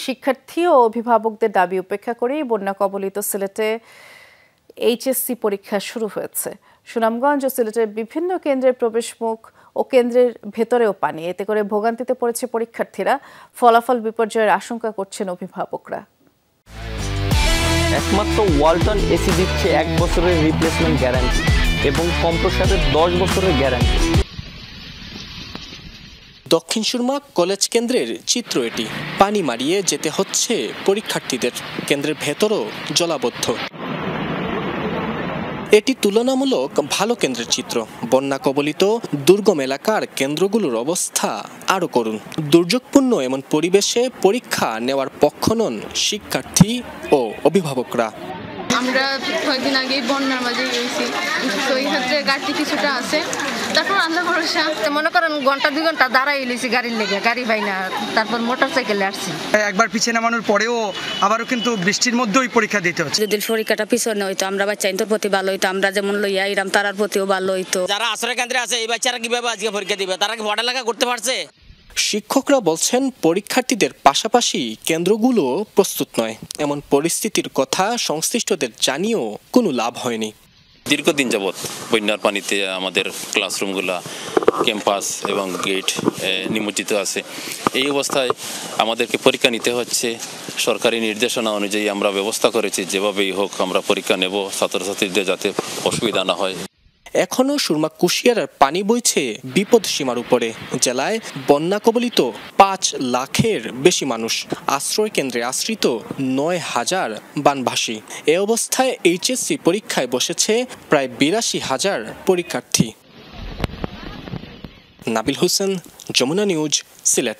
শিক্ষার্থী ও অভিভাবকদের দাবি উপেক্ষা করেই বন্যা কবলিত সিলেটে এইচএসসি পরীক্ষা শুরু হয়েছে। সুনামগঞ্জ ও সিলেটের বিভিন্ন কেন্দ্রের প্রবেশমুখ ও কেন্দ্রের ভেতরেও পানি, এতে করে ভোগান্তিতে পড়েছে পরীক্ষার্থীরা। ফলাফল বিপর্যয়ের আশঙ্কা করছেন অভিভাবকরা। একমাত্র ওয়ালটন এসি দিচ্ছে 1 বছরের রিপ্লেসমেন্ট গ্যারান্টি এবং কম্প্রেসারের 10 বছরের গ্যারান্টি। দক্ষিণ সুরমা কলেজ কেন্দ্রের চিত্র এটি। পানি মারিয়ে যেতে হচ্ছে পরীক্ষার্থীদের, কেন্দ্রের ভেতরও জলাবদ্ধ। এটি তুলনামূলক ভালো কেন্দ্রের চিত্র। বন্যা কবলিত দুর্গম এলাকার কেন্দ্রগুলোর অবস্থা আরও করুন। দুর্যোগপূর্ণ এমন পরিবেশে পরীক্ষা নেওয়ার পক্ষ নন শিক্ষার্থী ও অভিভাবকরা। আমরা কয়েকদিন আগেই বন্যার মাঝে গেছি, তো এই ক্ষেত্রে গাড়ি কিছুটা আছে, তারপর আল্লাহ ভরসা। মনে করেন ঘন্টা 2 ঘন্টা দাঁড়াই লইছি গাড়ির লেগে, গাড়ি পাই না, তারপর মোটরসাইকেলে আসছি। একবার পিছিয়ে নামানোর পরেও আবারও কিন্তু বৃষ্টির মধ্যেই পরীক্ষা দিতে হচ্ছে। যদি পরীক্ষাটা পিছনে হইতো, আমরা বাচ্চা ইন্তর প্রতি ভালো হইতো, আমরা যেমন লইয়া ইরাম তারার প্রতিও ভালো হইতো। যারা আশ্রয় কেন্দ্রে আছে এই বাচ্চারা কিভাবে আজকে পরীক্ষা দিবে? তারা কি পড়ালেখা করতে পারছে? শিক্ষকরা বলছেন পরীক্ষার্থীদের পাশাপাশি কেন্দ্রগুলো প্রস্তুত নয়। এমন পরিস্থিতির কথা সংশ্লিষ্টদের জানিয়েও কোনো লাভ হয়নি। দীর্ঘদিন যাবৎ বন্যার পানিতে আমাদের ক্লাসরুমগুলো, ক্যাম্পাস এবং গেট নিমজ্জিত আছে। এই অবস্থায় আমাদেরকে পরীক্ষা নিতে হচ্ছে। সরকারি নির্দেশনা অনুযায়ী আমরা ব্যবস্থা করেছি, যেভাবেই হোক আমরা পরীক্ষা নেব, ছাত্রছাত্রীদের যাতে অসুবিধা না হয়। এখনও সুরমা কুশিয়ারার পানি বইছে বিপদ সীমার উপরে। জেলায় বন্যা কবলিত 5 লাখের বেশি মানুষ, আশ্রয় কেন্দ্রে আশ্রিত 9,000 বানভাসী। এ অবস্থায় এইচএসসি পরীক্ষায় বসেছে প্রায় 82,000 পরীক্ষার্থী। নাবিল হোসেন, যমুনা নিউজ, সিলেট।